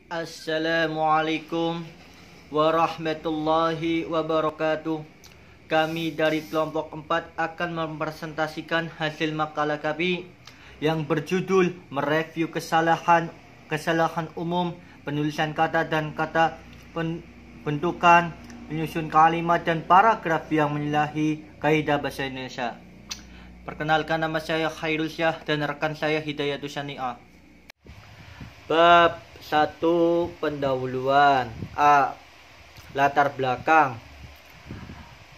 Assalamualaikum warahmatullahi wabarakatuh. Kami dari kelompok 4 akan mempresentasikan hasil makalah kami yang berjudul mereview kesalahan umum, penulisan kata dan kata, bentukan, penyusun kalimat dan paragraf yang menyalahi kaidah bahasa Indonesia. Perkenalkan, nama saya Khairul Syah dan rekan saya Hidayatus Syani'ah. Bab 1. Pendahuluan. A. Latar belakang.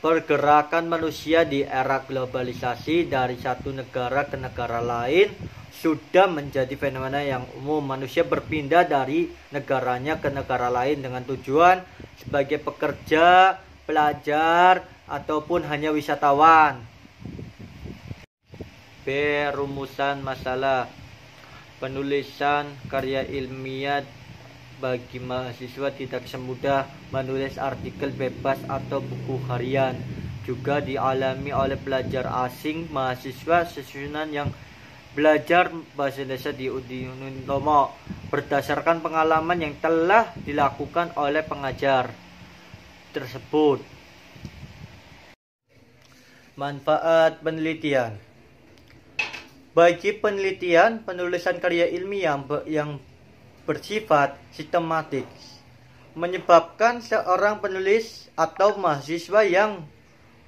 Pergerakan manusia di era globalisasi dari satu negara ke negara lain sudah menjadi fenomena yang umum. Manusia berpindah dari negaranya ke negara lain dengan tujuan sebagai pekerja, pelajar, ataupun hanya wisatawan. B. Rumusan masalah. Penulisan karya ilmiah bagi mahasiswa tidak semudah menulis artikel bebas atau buku harian. Juga dialami oleh pelajar asing. Mahasiswa susunan yang belajar bahasa Indonesia di Utomo berdasarkan pengalaman yang telah dilakukan oleh pengajar tersebut. Manfaat penelitian. Bagi penelitian, penulisan karya ilmiah yang bersifat sistematik menyebabkan seorang penulis atau mahasiswa yang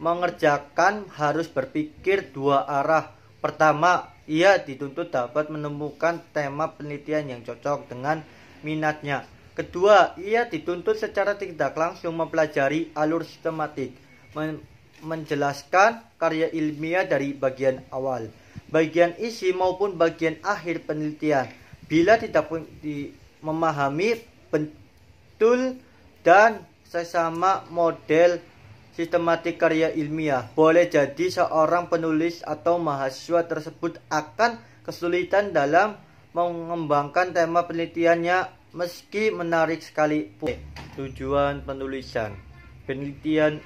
mengerjakan harus berpikir dua arah. Pertama, ia dituntut dapat menemukan tema penelitian yang cocok dengan minatnya. Kedua, ia dituntut secara tidak langsung mempelajari alur sistematik, menjelaskan karya ilmiah dari bagian awal, bagian isi maupun bagian akhir penelitian. Bila tidak memahami betul dan sesama model sistematik karya ilmiah, boleh jadi seorang penulis atau mahasiswa tersebut akan kesulitan dalam mengembangkan tema penelitiannya meski menarik sekalipun. Tujuan penulisan. Penelitian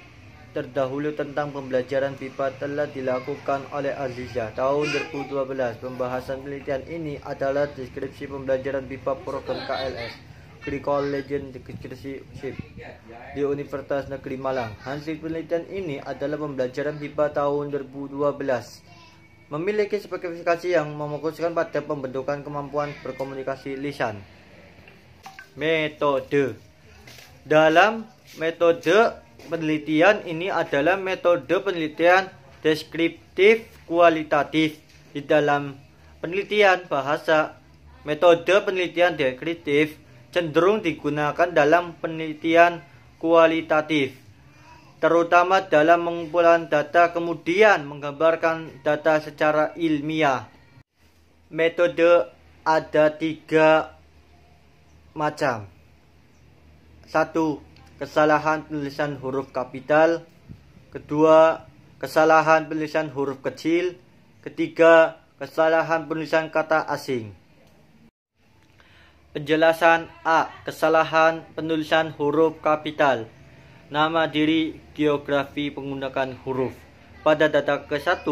terdahulu tentang pembelajaran BIPA telah dilakukan oleh Aziza tahun 2012. Pembahasan penelitian ini adalah deskripsi pembelajaran BIPA program KLS Critical Legend Deskripsi di Universitas Negeri Malang. Hasil penelitian ini adalah pembelajaran BIPA tahun 2012. Memiliki spesifikasi yang memfokuskan pada pembentukan kemampuan berkomunikasi lisan. Metode. Dalam metode penelitian ini adalah metode penelitian deskriptif kualitatif. Di dalam penelitian bahasa, metode penelitian deskriptif cenderung digunakan dalam penelitian kualitatif, terutama dalam mengumpulkan data kemudian menggambarkan data secara ilmiah. Metode ada 3 macam. 1. Kesalahan penulisan huruf kapital. Kedua, kesalahan penulisan huruf kecil. Ketiga, kesalahan penulisan kata asing. Penjelasan. A. Kesalahan penulisan huruf kapital. Nama diri, geografi penggunaan huruf. Pada data ke-1,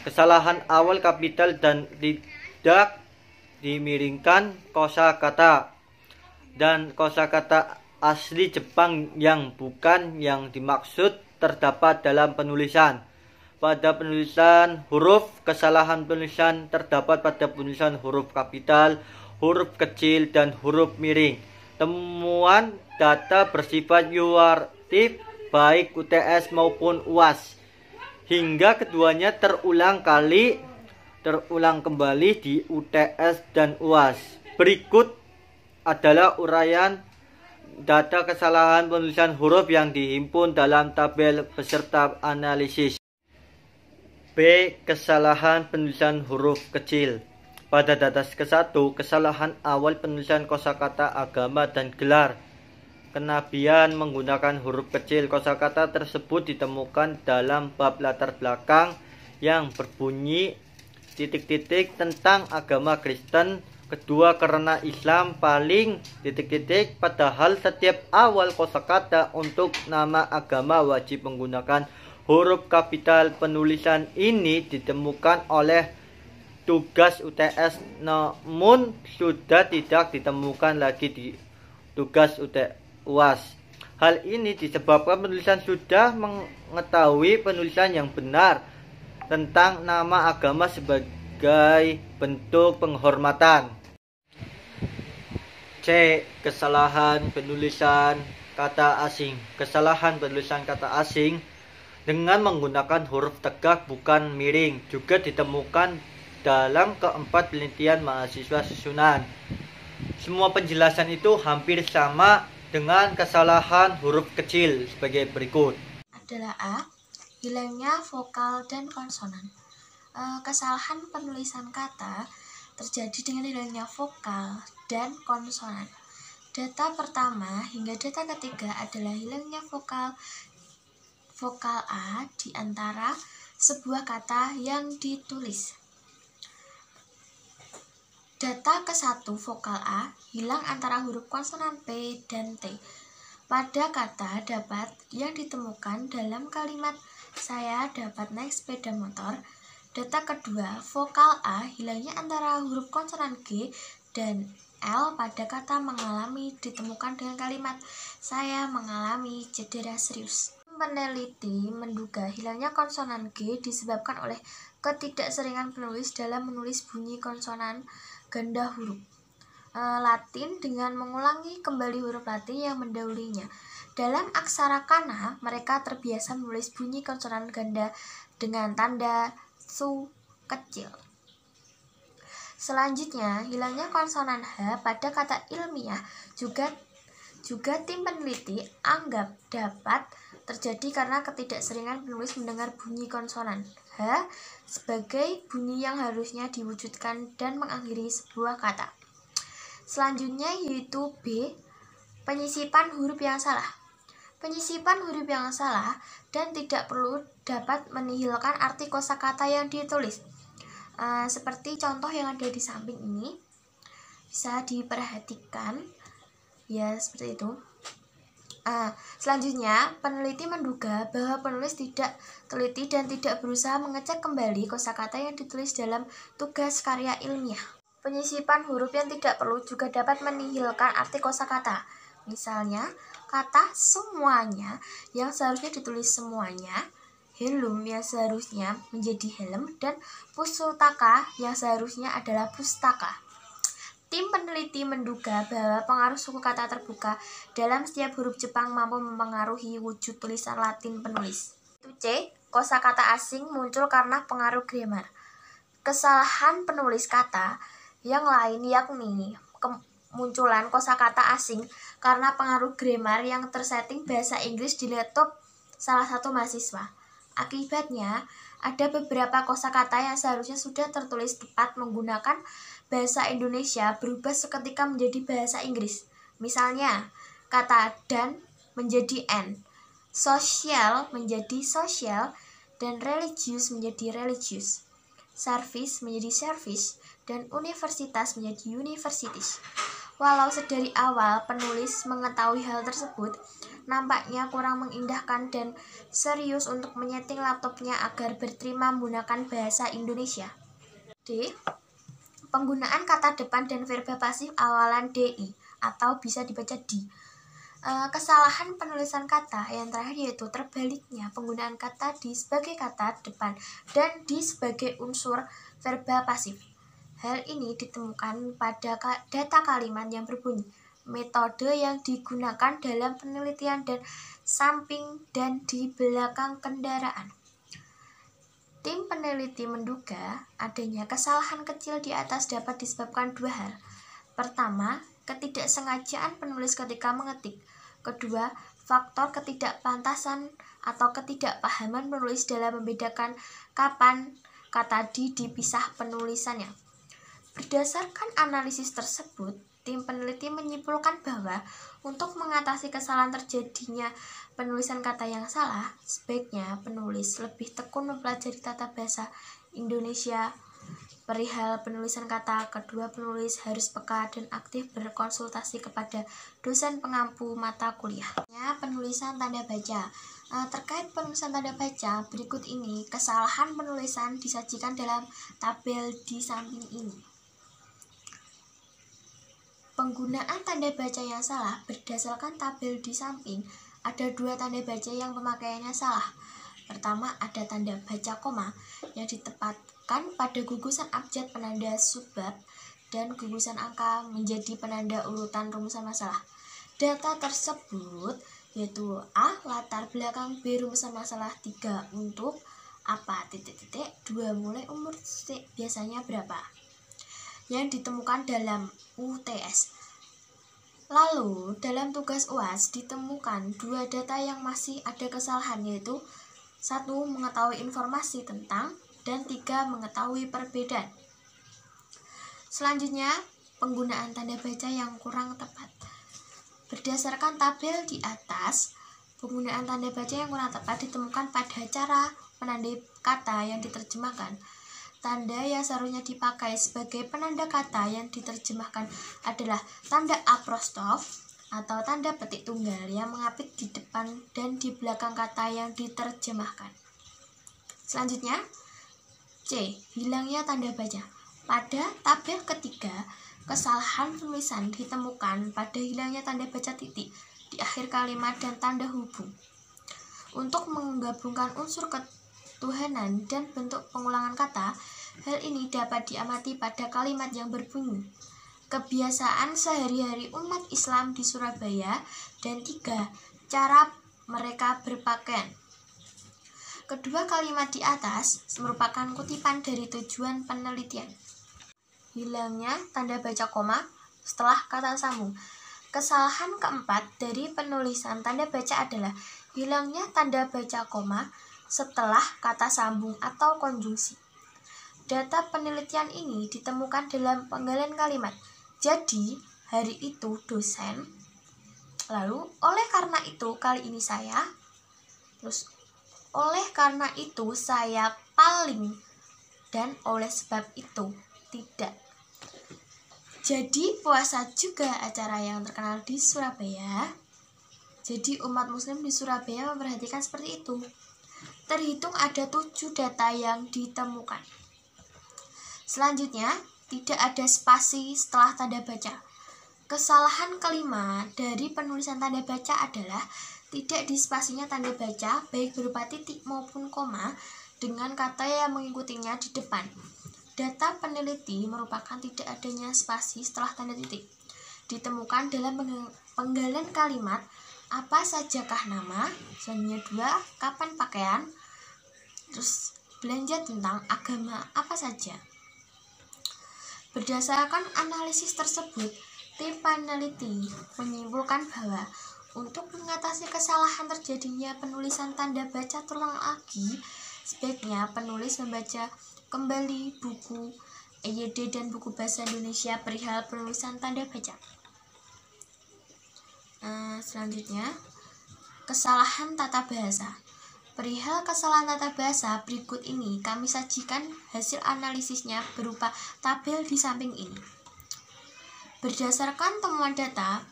kesalahan awal kapital dan tidak dimiringkan kosakata dan kosakata asli Jepang yang bukan yang dimaksud terdapat dalam penulisan. Pada penulisan huruf, kesalahan penulisan terdapat pada penulisan huruf kapital, huruf kecil, dan huruf miring. Temuan data bersifat yuratif baik UTS maupun UAS, hingga keduanya terulang kembali di UTS dan UAS. Berikut adalah uraian data kesalahan penulisan huruf yang dihimpun dalam tabel beserta analisis. B. Kesalahan penulisan huruf kecil. Pada data ke-1, kesalahan awal penulisan kosakata agama dan gelar kenabian menggunakan huruf kecil. Kosakata tersebut ditemukan dalam bab latar belakang yang berbunyi ... tentang agama Kristen. Kedua, karena Islam paling ... padahal setiap awal kosakata untuk nama agama wajib menggunakan huruf kapital. Penulisan ini ditemukan oleh tugas UTS, namun sudah tidak ditemukan lagi di tugas UAS. Hal ini disebabkan penulisan sudah mengetahui penulisan yang benar tentang nama agama sebagai bentuk penghormatan. C. Kesalahan penulisan kata asing. Kesalahan penulisan kata asing dengan menggunakan huruf tegak bukan miring juga ditemukan dalam keempat penelitian mahasiswa susunan. Semua penjelasan itu hampir sama dengan kesalahan huruf kecil sebagai berikut. Adalah A. Hilangnya vokal dan konsonan. Kesalahan penulisan kata terjadi dengan hilangnya vokal dan konsonan. Data pertama hingga data ketiga adalah hilangnya vokal A di antara sebuah kata yang ditulis. Data ke-1 vokal A hilang antara huruf konsonan P dan T pada kata dapat yang ditemukan dalam kalimat saya dapat naik sepeda motor. Data kedua vokal A hilangnya antara huruf konsonan G dan L pada kata mengalami ditemukan dengan kalimat saya mengalami cedera serius. Peneliti menduga hilangnya konsonan G disebabkan oleh ketidakseringan penulis dalam menulis bunyi konsonan ganda huruf Latin dengan mengulangi kembali huruf Latin yang mendahulunya. Dalam aksara kana, mereka terbiasa menulis bunyi konsonan ganda dengan tanda su kecil. Selanjutnya, hilangnya konsonan H pada kata ilmiah juga tim peneliti anggap dapat terjadi karena ketidakseringan penulis mendengar bunyi konsonan H sebagai bunyi yang harusnya diwujudkan dan mengakhiri sebuah kata. Selanjutnya yaitu B. Penyisipan huruf yang salah. Penyisipan huruf yang salah dan tidak perlu dapat menihilkan arti kosakata yang ditulis. Seperti contoh yang ada di samping ini bisa diperhatikan ya, seperti itu. Selanjutnya, peneliti menduga bahwa penulis tidak teliti dan tidak berusaha mengecek kembali kosakata yang ditulis dalam tugas karya ilmiah. Penyisipan huruf yang tidak perlu juga dapat menihilkan arti kosakata. Misalnya, kata semuanya yang seharusnya ditulis semuanya, helm yang seharusnya menjadi helm, dan pustaka yang seharusnya adalah pustaka. Tim peneliti menduga bahwa pengaruh suku kata terbuka dalam setiap huruf Jepang mampu mempengaruhi wujud tulisan Latin penulis. C. Kosakata asing muncul karena pengaruh grammar. Kesalahan penulis kata yang lain yakni kemunculan kosakata asing karena pengaruh grammar yang tersetting bahasa Inggris di laptop salah satu mahasiswa. Akibatnya, ada beberapa kosakata yang seharusnya sudah tertulis tepat menggunakan bahasa Indonesia berubah seketika menjadi bahasa Inggris. Misalnya, kata dan menjadi n, sosial menjadi social, dan religius menjadi religious, service menjadi service, dan universitas menjadi universities. Walau sedari awal penulis mengetahui hal tersebut, nampaknya kurang mengindahkan dan serius untuk menyeting laptopnya agar berterima menggunakan bahasa Indonesia. D. Penggunaan kata depan dan verba pasif awalan DI atau bisa dibaca di. Kesalahan penulisan kata yang terakhir yaitu terbaliknya penggunaan kata di sebagai kata depan dan di sebagai unsur verba pasif. Hal ini ditemukan pada data kalimat yang berbunyi metode yang digunakan dalam penelitian dan samping dan di belakang kendaraan. Tim peneliti menduga adanya kesalahan kecil di atas dapat disebabkan dua hal. Pertama, ketidaksengajaan penulis ketika mengetik. Kedua, faktor ketidakpantasan atau ketidakpahaman penulis dalam membedakan kapan kata dipisah penulisannya. Berdasarkan analisis tersebut, tim peneliti menyimpulkan bahwa untuk mengatasi kesalahan terjadinya penulisan kata yang salah, sebaiknya penulis lebih tekun mempelajari tata bahasa Indonesia Perihal penulisan kata, kedua penulis harus peka dan aktif berkonsultasi kepada dosen pengampu mata kuliah. Penulisan tanda baca. Terkait penulisan tanda baca, berikut ini kesalahan penulisan disajikan dalam tabel di samping ini. Penggunaan tanda baca yang salah berdasarkan tabel di samping, ada dua tanda baca yang pemakaiannya salah. Pertama, ada tanda baca koma yang ditempatkan pada gugusan abjad penanda subbab dan gugusan angka menjadi penanda urutan rumusan masalah. Data tersebut yaitu A. Latar belakang B. Rumusan masalah 3 untuk apa? Titik-titik 2 mulai umur titik biasanya berapa? Yang ditemukan dalam UTS. Lalu dalam tugas UAS ditemukan dua data yang masih ada kesalahan, yaitu 1. Mengetahui informasi tentang dan 3. Mengetahui perbedaan. Selanjutnya, penggunaan tanda baca yang kurang tepat. Berdasarkan tabel di atas, penggunaan tanda baca yang kurang tepat ditemukan pada cara penandai kata yang diterjemahkan. Tanda yang seharusnya dipakai sebagai penanda kata yang diterjemahkan adalah tanda apostrof atau tanda petik tunggal yang mengapit di depan dan di belakang kata yang diterjemahkan. Selanjutnya, C. Hilangnya tanda baca. Pada tabel ketiga, kesalahan penulisan ditemukan pada hilangnya tanda baca titik di akhir kalimat dan tanda hubung. Untuk menggabungkan unsur ketuhanan dan bentuk pengulangan kata, hal ini dapat diamati pada kalimat yang berbunyi kebiasaan sehari-hari umat Islam di Surabaya, dan 3. Cara mereka berpakaian. Kedua kalimat di atas merupakan kutipan dari tujuan penelitian. Hilangnya tanda baca koma setelah kata sambung. Kesalahan keempat dari penulisan tanda baca adalah hilangnya tanda baca koma setelah kata sambung atau konjungsi. Data penelitian ini ditemukan dalam penggalian kalimat. Jadi, hari itu dosen. Lalu, oleh karena itu kali ini saya. Terus, oleh karena itu saya paling. Dan oleh sebab itu tidak. Jadi, puasa juga acara yang terkenal di Surabaya. Jadi, umat muslim di Surabaya memperhatikan seperti itu. Terhitung ada 7 data yang ditemukan. Selanjutnya, tidak ada spasi setelah tanda baca. Kesalahan kelima dari penulisan tanda baca adalah tidak dispasinya tanda baca baik berupa titik maupun koma dengan kata yang mengikutinya di depan. Data peneliti merupakan tidak adanya spasi setelah tanda titik. Ditemukan dalam penggalian kalimat apa sajakah nama, selanjutnya 2, kapan pakaian, terus belanja tentang agama apa saja. Berdasarkan analisis tersebut, tim peneliti menyimpulkan bahwa untuk mengatasi kesalahan terjadinya penulisan tanda baca terulang lagi, sebaiknya penulis membaca kembali buku EYD dan buku Bahasa Indonesia perihal penulisan tanda baca. Selanjutnya, kesalahan tata bahasa. Perihal kesalahan tata bahasa berikut ini kami sajikan hasil analisisnya berupa tabel di samping ini. Berdasarkan temuan data,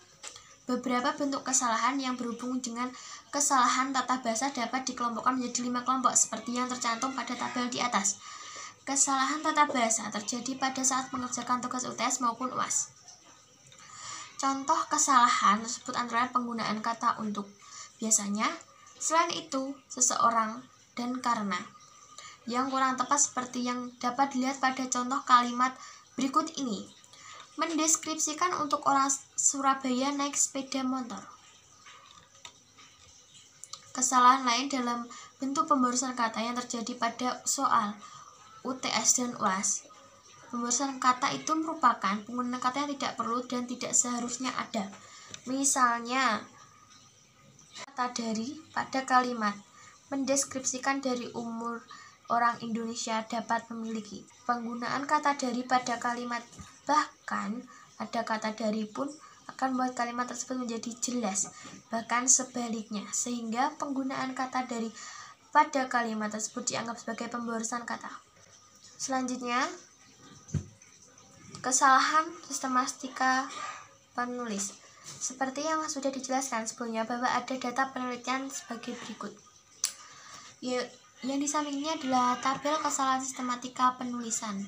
beberapa bentuk kesalahan yang berhubung dengan kesalahan tata bahasa dapat dikelompokkan menjadi 5 kelompok seperti yang tercantum pada tabel di atas. Kesalahan tata bahasa terjadi pada saat mengerjakan tugas UTS maupun UAS. Contoh kesalahan tersebut antara penggunaan kata untuk, biasanya, selain itu, seseorang, dan karena. Yang kurang tepat seperti yang dapat dilihat pada contoh kalimat berikut ini. Mendeskripsikan untuk orang Surabaya naik sepeda motor. Kesalahan lain dalam bentuk pembarusan kata yang terjadi pada soal UTS dan UAS. Pembarusan kata itu merupakan penggunaan kata yang tidak perlu dan tidak seharusnya ada. Misalnya, kata dari pada kalimat mendeskripsikan dari umur orang Indonesia dapat memiliki. Penggunaan kata dari pada kalimat bahkan ada kata dari pun akan membuat kalimat tersebut menjadi jelas, bahkan sebaliknya, sehingga penggunaan kata dari pada kalimat tersebut dianggap sebagai pembarusan kata. Selanjutnya, Kesalahan sistematika penulis. Seperti yang sudah dijelaskan sebelumnya bahwa ada data penelitian sebagai berikut. Yang di sampingnya adalah tabel kesalahan sistematika penulisan.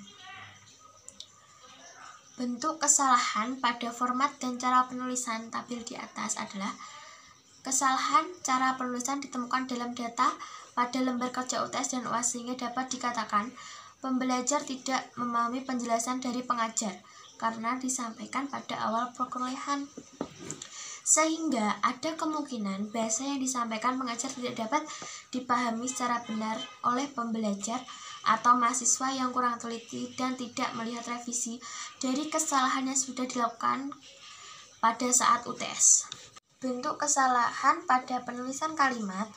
Bentuk kesalahan pada format dan cara penulisan tabel di atas adalah kesalahan cara penulisan ditemukan dalam data pada lembar kerja UTS dan UAS sehingga dapat dikatakan pembelajar tidak memahami penjelasan dari pengajar karena disampaikan pada awal perkuliahan. Sehingga ada kemungkinan bahasa yang disampaikan pengajar tidak dapat dipahami secara benar oleh pembelajar atau mahasiswa yang kurang teliti dan tidak melihat revisi dari kesalahan yang sudah dilakukan pada saat UTS. Bentuk kesalahan pada penulisan kalimat.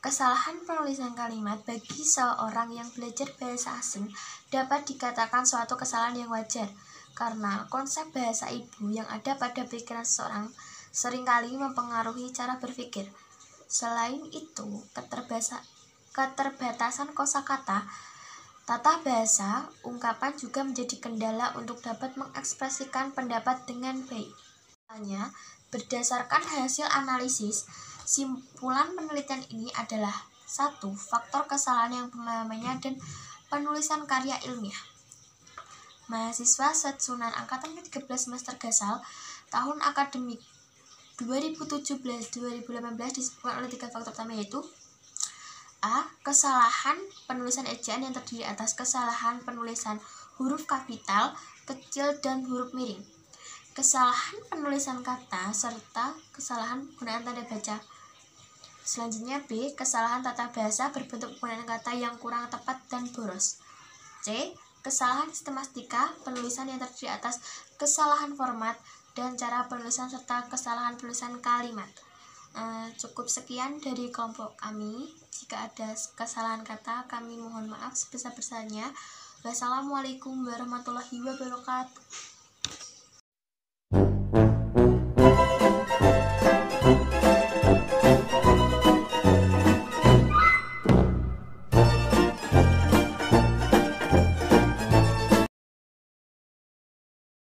Kesalahan penulisan kalimat bagi seorang yang belajar bahasa asing dapat dikatakan suatu kesalahan yang wajar karena konsep bahasa ibu yang ada pada pikiran seseorang seringkali mempengaruhi cara berpikir. Selain itu, keterbatasan kosakata, tata bahasa, ungkapan juga menjadi kendala untuk dapat mengekspresikan pendapat dengan baik. Misalnya, berdasarkan hasil analisis, simpulan penelitian ini adalah 1. Faktor kesalahan yang pemahamannya dan penulisan karya ilmiah. Mahasiswa Setsunan Angkatan ke-13 semester Gasal tahun akademik 2017-2018 disebutkan oleh 3 faktor utama yaitu A. Kesalahan penulisan ejaan yang terdiri atas kesalahan penulisan huruf kapital, kecil, dan huruf miring, kesalahan penulisan kata, serta kesalahan penggunaan tanda baca. Selanjutnya B. Kesalahan tata bahasa berbentuk penggunaan kata yang kurang tepat dan boros. C. Kesalahan sistematika penulisan yang terdiri atas kesalahan format dan cara penulisan serta kesalahan penulisan kalimat. Cukup sekian dari kelompok kami. Jika ada kesalahan kata, kami mohon maaf sebesar-besarnya. Wassalamualaikum warahmatullahi wabarakatuh.